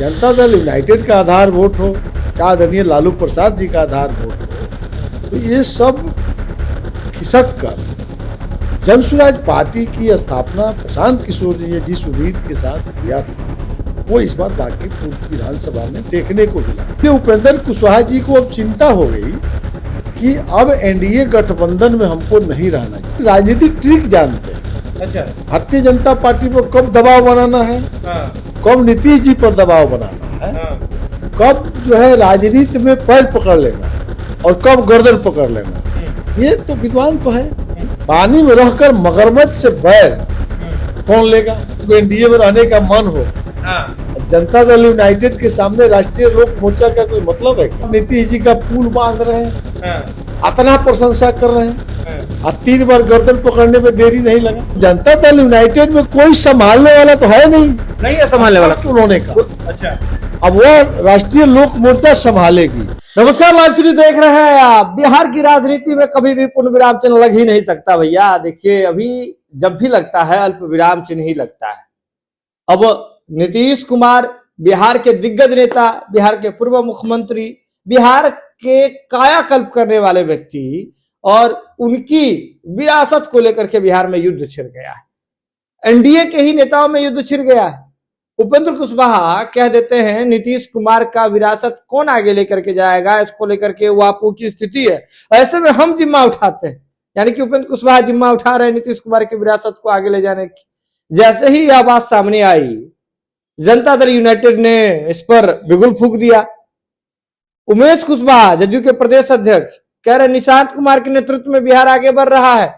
Janata Dal United का आधार vote हो, या आदरणीय लालू प्रसाद जी का आधार वोट हो, तो ये सब खिसक कर जनसुराज पार्टी की स्थापना प्रशांत किशोर जी ने जिस उम्मीद के साथ किया था, वो इस बार बांकीपुर विधानसभा में देखने को मिला। उपेंद्र कुशवाहा जी को अब चिंता हो गई कि अब एनडीए गठबंधन में हमको नहीं रहना चाहिए। राजनीतिक ट्रिक जानते हैं। अच्छा, भारतीय जनता पार्टी पर कब दबाव बनाना है, कब नीतीश जी पर दबाव बनाना है, कब जो है राजनीति में पैर पकड़ लेना और कब गर्दन पकड़ लेना, ये तो विद्वान तो है। पानी में रहकर मगरमच्छ से बैर कौन लेगा? एनडीए में रहने का मन हो, जनता दल यूनाइटेड के सामने राष्ट्रीय लोक मोर्चा का कोई मतलब है क्या? नीतीश जी का पुल बांध रहे हैं, इतना प्रशंसा कर रहे हैं और 3 बार गर्दन पकड़ने में देरी नहीं लगा। जनता दल यूनाइटेड में कोई संभालने वाला तो है नहीं है संभालने वाला उन्होंने का। अच्छा, अब वो राष्ट्रीय लोक मोर्चा संभालेगी। नमस्कार, लाइव स्टूडियो देख रहे हैं आप। बिहार की राजनीति में कभी भी पूर्ण विराम चिन्ह लग ही नहीं सकता भैया। देखिए, अभी जब भी लगता है अल्प विराम चिन्ह ही लगता है। अब नीतीश कुमार बिहार के दिग्गज नेता, बिहार के पूर्व मुख्यमंत्री, बिहार के कायाकल्प करने वाले व्यक्ति और उनकी विरासत को लेकर के बिहार में युद्ध छिड़ गया है। एनडीए के ही नेताओं में युद्ध छिड़ गया है। उपेंद्र कुशवाहा कह देते हैं नीतीश कुमार का विरासत कौन आगे लेकर के जाएगा, इसको लेकर के वापू की स्थिति है। ऐसे में हम जिम्मा उठाते हैं, यानी कि उपेंद्र कुशवाहा जिम्मा उठा रहे हैं नीतीश कुमार की विरासत को आगे ले जाने की। जैसे ही यह बात सामने आई, जनता दल यूनाइटेड ने इस पर बिगुल फूंक दिया। उमेश कुशवाहा, जदयू के प्रदेश अध्यक्ष, कह रहे निशांत कुमार के नेतृत्व में बिहार आगे बढ़ रहा है।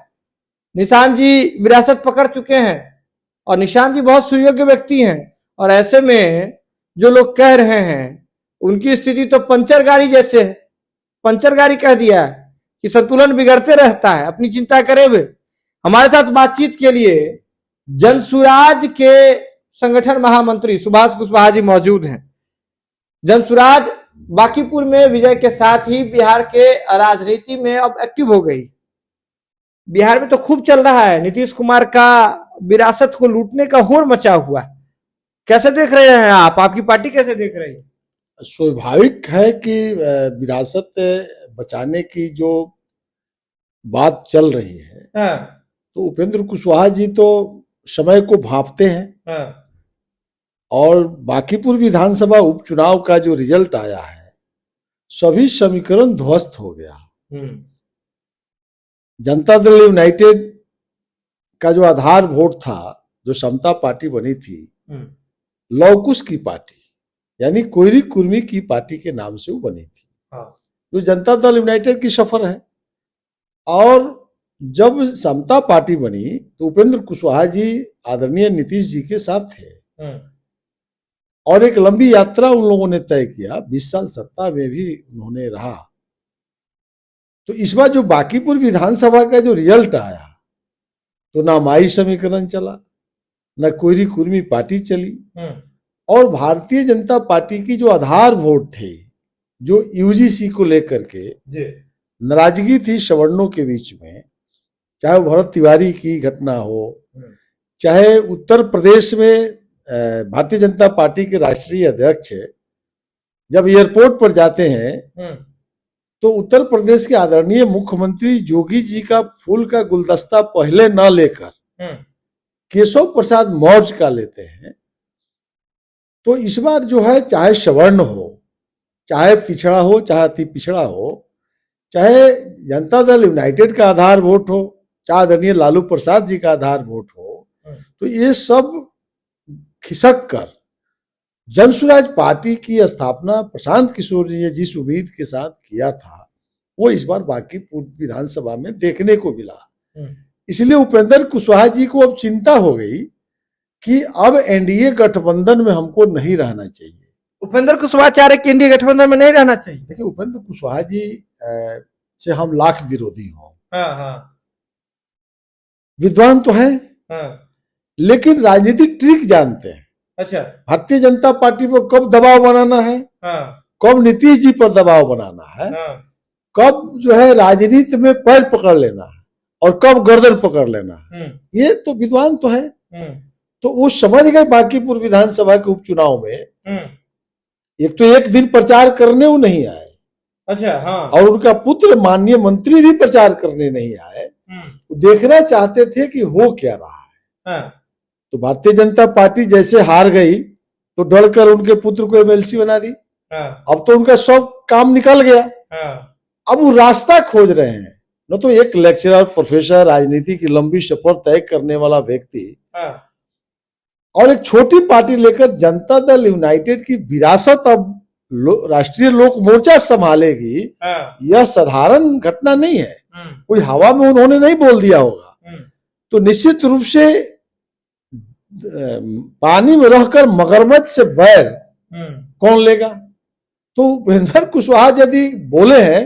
निशांत जी विरासत पकड़ चुके हैं और निशांत जी बहुत सुयोग्य व्यक्ति हैं। और ऐसे में जो लोग कह रहे हैं उनकी स्थिति तो पंचर गाड़ी जैसे है। पंचर गाड़ी कह दिया है कि संतुलन बिगड़ते रहता है। अपनी चिंता करे हुए हमारे साथ बातचीत के लिए जनसुराज के संगठन महामंत्री सुभाष कुशवाहा जी मौजूद हैं। जनसुराज बांकीपुर में विजय के साथ ही बिहार के राजनीति में अब एक्टिव हो गई। बिहार में तो खूब चल रहा है, नीतीश कुमार का विरासत को लूटने का होड़ मचा हुआ है। कैसे देख रहे हैं आप? आपकी पार्टी कैसे देख रही है? स्वाभाविक है कि विरासत बचाने की जो बात चल रही है, तो उपेंद्र कुशवाहा जी तो समय को भांपते हैं। और बांकीपुर विधानसभा उपचुनाव का जो रिजल्ट आया है, सभी समीकरण ध्वस्त हो गया। जनता दल यूनाइटेड का जो आधार वोट था, जो समता पार्टी बनी थी, लौकुश की पार्टी यानी कोयरी कुर्मी की पार्टी के नाम से वो बनी थी, जो जनता दल यूनाइटेड की सफर है। और जब समता पार्टी बनी तो उपेंद्र कुशवाहा जी आदरणीय नीतीश जी के साथ थे और एक लंबी यात्रा उन लोगों ने तय किया। 20 साल सत्ता में भी उन्होंने रहा। तो इस बार जो बांकीपुर विधानसभा का जो रिजल्ट आया, तो ना माई समीकरण चला, न कोयरी कुर्मी पार्टी चली। और भारतीय जनता पार्टी की जो आधार वोट थे, जो यूजीसी को लेकर के नाराजगी थी सवर्णों के बीच में, चाहे वो भरत तिवारी की घटना हो, चाहे उत्तर प्रदेश में भारतीय जनता पार्टी के राष्ट्रीय अध्यक्ष जब एयरपोर्ट पर जाते हैं तो उत्तर प्रदेश के आदरणीय मुख्यमंत्री योगी जी का फूल का गुलदस्ता पहले न लेकर केशव प्रसाद मौर्य का लेते हैं। तो इस बार जो है, चाहे सवर्ण हो, चाहे पिछड़ा हो, चाहे अति पिछड़ा हो, चाहे जनता दल यूनाइटेड का आधार वोट हो, चाहे आदरणीय लालू प्रसाद जी का आधार वोट हो, तो ये सब खिसक कर जनसुराज पार्टी की स्थापना प्रशांत किशोर जी ने जिस उम्मीद के साथ किया था, वो इस बार बांकीपुर विधानसभा में देखने को मिला। इसलिए उपेंद्र कुशवाहा जी को अब चिंता हो गई कि अब एनडीए गठबंधन में हमको नहीं रहना चाहिए। उपेंद्र कुशवाहा चाह रहे कि एनडीए गठबंधन में नहीं रहना चाहिए। देखिए, उपेंद्र कुशवाहा जी से हम लाख विरोधी हों, विद्वान तो है, लेकिन राजनीतिक ट्रिक जानते हैं। अच्छा, भारतीय जनता पार्टी पर कब दबाव बनाना है, कब नीतीश जी पर दबाव बनाना है, कब जो है राजनीति में पैर पकड़ लेना है और कब गर्दन पकड़ लेना है, ये तो विद्वान तो है। तो वो समझ गए बांकीपुर विधानसभा के उपचुनाव में एक तो एक दिन प्रचार करने वो नहीं आए, अच्छा हाँ, और उनका पुत्र माननीय मंत्री भी प्रचार करने नहीं आए। वो देखना चाहते थे कि हो क्या रहा है। हाँ, तो भारतीय जनता पार्टी जैसे हार गई तो डरकर उनके पुत्र को एमएलसी बना दी। हाँ, अब तो उनका सब काम निकल गया। हाँ, अब वो रास्ता खोज रहे हैं। न तो एक लेक्चरर, प्रोफेसर, राजनीति की लंबी सफर तय करने वाला व्यक्ति, हाँ, और एक छोटी पार्टी लेकर जनता दल यूनाइटेड की विरासत अब राष्ट्रीय लोक मोर्चा संभालेगी, हाँ, यह साधारण घटना नहीं है। कोई हवा में उन्होंने नहीं बोल दिया होगा। तो निश्चित रूप से पानी में रहकर मगरमच्छ से बैर कौन लेगा। तो उपेंद्र कुशवाहा यदि बोले हैं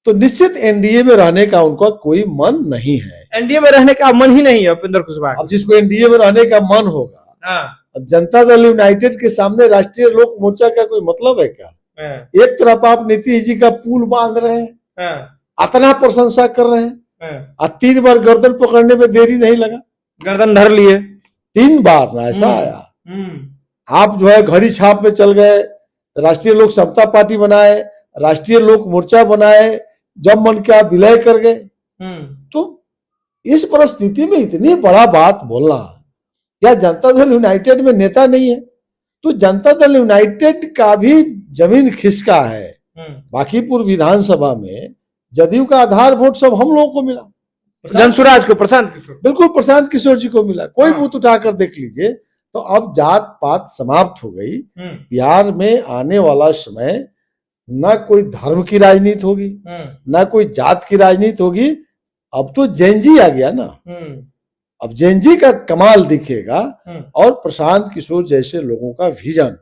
तो निश्चित एनडीए में रहने का उनका कोई मन नहीं है। एनडीए में रहने का मन ही नहीं है उपेंद्र कुशवाहा। अब जिसको एनडीए में रहने का मन होगा, अब जनता दल यूनाइटेड के सामने राष्ट्रीय लोक मोर्चा का कोई मतलब है क्या? एक तरफ आप नीतीश जी का पुल बांध रहे हैं, इतना प्रशंसा कर रहे हैं, और 3 बार गर्दन पकड़ने में देरी नहीं लगा, गर्दन धर लिए 3 बार ना ऐसा आया। आप जो है घड़ी छाप में चल गए, राष्ट्रीय लोक समता पार्टी बनाए, राष्ट्रीय लोक मोर्चा बनाए, जब मन क्या विलय कर गए। तो इस परिस्थिति में इतनी बड़ा बात बोलना, क्या जनता दल यूनाइटेड में नेता नहीं है? तो जनता दल यूनाइटेड का भी जमीन खिसका है। बांकीपुर विधानसभा में जदयू का आधार वोट सब हम लोगों को मिला, जनसुराज को, प्रशांत किशोर, बिल्कुल प्रशांत किशोर जी को मिला। कोई बूथ उठाकर देख लीजिए। तो अब जात पात समाप्त हो गई। बिहार में आने वाला समय ना कोई धर्म की राजनीति होगी, ना कोई जात की राजनीति होगी। अब तो जेनजी आ गया ना, अब जेनजी का कमाल दिखेगा, और प्रशांत किशोर जैसे लोगों का विजन,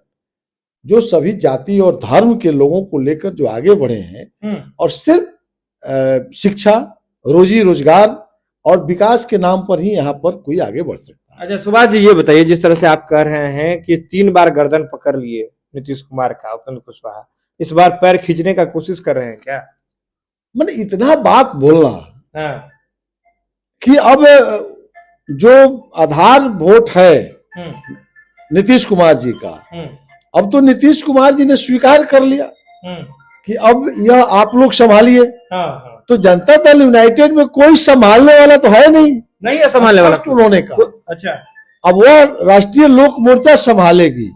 जो सभी जाति और धर्म के लोगों को लेकर जो आगे बढ़े हैं, और सिर्फ शिक्षा, रोजी रोजगार और विकास के नाम पर ही यहाँ पर कोई आगे बढ़ सकता है। अच्छा सुभाष जी, ये बताइए, जिस तरह से आप कह रहे हैं कि 3 बार गर्दन पकड़ लिए नीतीश कुमार का उपेंद्र कुशवाहा, इस बार पैर खींचने का कोशिश कर रहे हैं क्या? मैंने इतना बात बोलना कि अब जो आधार वोट है नीतीश कुमार जी का, अब तो नीतीश कुमार जी ने स्वीकार कर लिया कि अब यह आप लोग संभालिए। तो जनता दल यूनाइटेड में कोई संभालने वाला तो है नहीं है संभालने वाला उन्होंने का। अच्छा, अब वह राष्ट्रीय लोक मोर्चा संभालेगी,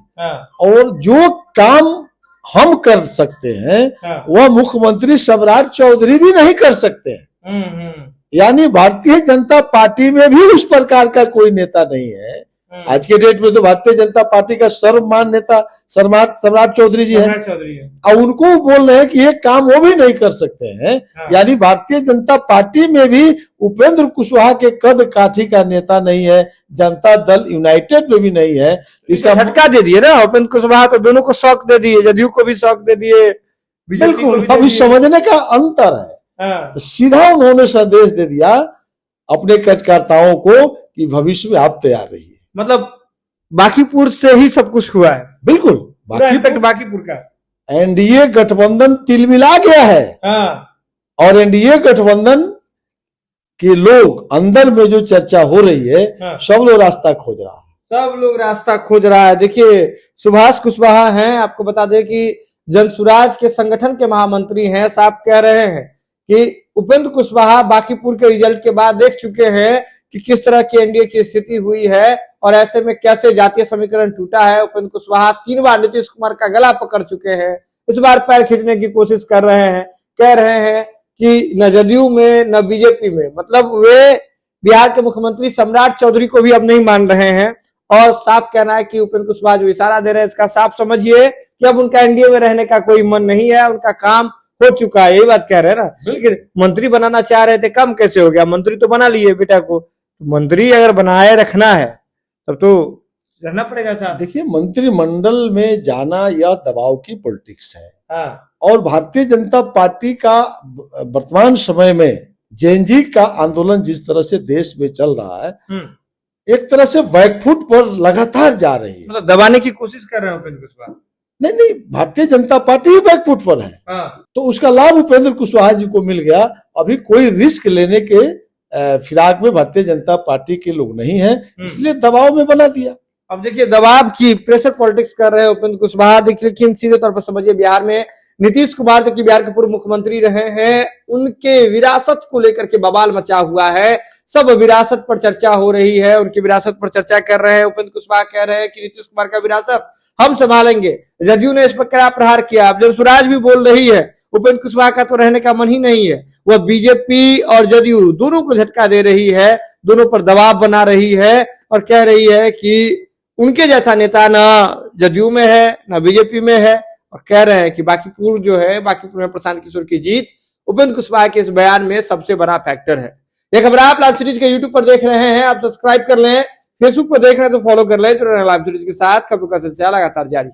और जो काम हम कर सकते हैं वह मुख्यमंत्री सम्राट चौधरी भी नहीं कर सकते हैं। यानी भारतीय जनता पार्टी में भी उस प्रकार का कोई नेता नहीं है। आज के डेट में तो भारतीय जनता पार्टी का सर्वमान नेता सम्राट चौधरी जी है, और उनको बोल रहे हैं कि ये काम वो भी नहीं कर सकते हैं। यानी भारतीय जनता पार्टी में भी उपेंद्र कुशवाहा के कद काठी का नेता नहीं है, जनता दल यूनाइटेड में भी नहीं है। इसका झटका दे दिए ना उपेंद्र कुशवाहा को, दोनों को शौक दे दिए, जदयू को भी शौक दे दिए। बिल्कुल, अभी समझने का अंतर है। सीधा उन्होंने संदेश दे दिया अपने कार्यकर्ताओं को कि भविष्य में आप तैयार रहिए। मतलब बांकीपुर से ही सब कुछ हुआ है। बिल्कुल, बांकीपुर का एनडीए गठबंधन तिलमिला गया है। और एनडीए गठबंधन के लोग अंदर में जो चर्चा हो रही है, सब लोग रास्ता खोज रहा है, सब लोग रास्ता खोज रहा है। देखिए सुभाष कुशवाहा हैं, आपको बता दें कि जनसुराज के संगठन के महामंत्री हैं। साहब कह रहे हैं कि उपेंद्र कुशवाहा बांकीपुर के रिजल्ट के बाद देख चुके हैं कि किस तरह की एनडीए की स्थिति हुई है, और ऐसे में कैसे जातीय समीकरण टूटा है। उपेंद्र कुशवाहा 3 बार नीतीश कुमार का गला पकड़ चुके हैं, इस बार पैर खींचने की कोशिश कर रहे हैं। कह रहे हैं कि न जदयू में न बीजेपी में, मतलब वे बिहार के मुख्यमंत्री सम्राट चौधरी को भी अब नहीं मान रहे हैं। और साफ कहना है कि उपेंद्र कुशवाहा जो इशारा दे रहे हैं, इसका साफ समझिए कि अब उनका एनडीए में रहने का कोई मन नहीं है, उनका काम हो चुका है। यही बात कह रहे हैं ना। लेकिन मंत्री बनाना चाह रहे थे, कम कैसे हो गया? मंत्री तो बना लिए बेटा को। मंत्री अगर बनाए रखना है तब तो रहना पड़ेगा साहब। देखिए, मंत्रिमंडल में जाना यह दबाव की पॉलिटिक्स है। और भारतीय जनता पार्टी का वर्तमान समय में जेएनजी का आंदोलन जिस तरह से देश में चल रहा है, एक तरह से बैकफुट पर लगातार जा रही है। मतलब दबाने की कोशिश कर रहे हैं उपेंद्र कुशवाहा। नहीं, भारतीय जनता पार्टी ही बैकफुट पर है। तो उसका लाभ उपेंद्र कुशवाहा जी को मिल गया। अभी कोई रिस्क लेने के फिराक में भारतीय जनता पार्टी के लोग नहीं है, इसलिए दबाव में बना दिया। अब देखिए दबाव की प्रेशर पॉलिटिक्स कर रहे हैं उपेंद्र कुशवाहा। देखिए लेकिन सीधे तौर पर समझिए बिहार में नीतीश कुमार जो कि बिहार के पूर्व मुख्यमंत्री रहे हैं, उनके विरासत को लेकर के बवाल मचा हुआ है। सब विरासत पर चर्चा हो रही है, उनकी विरासत पर चर्चा कर रहे हैं। उपेंद्र कुशवाहा कह रहे हैं कि नीतीश कुमार का विरासत हम संभालेंगे। जदयू ने इस पर कड़ा प्रहार किया। अब जब स्वराज भी बोल रही है, उपेंद्र कुशवाहा का तो रहने का मन ही नहीं है। वह बीजेपी और जदयू दोनों को झटका दे रही है, दोनों पर दबाव बना रही है और कह रही है कि उनके जैसा नेता ना जदयू में है ना बीजेपी में है। और कह रहे हैं कि बांकीपुर जो है, बांकीपुर में प्रशांत किशोर की जीत उपेंद्र कुशवाहा के इस बयान में सबसे बड़ा फैक्टर है। ये खबर आप लाइव सीरीज के यूट्यूब पर देख रहे हैं, आप सब्सक्राइब कर लें। फेसबुक पर देख रहे हैं तो फॉलो कर लें। लाइव सीरीज के साथ खबरों का सिलसिला लगातार जारी।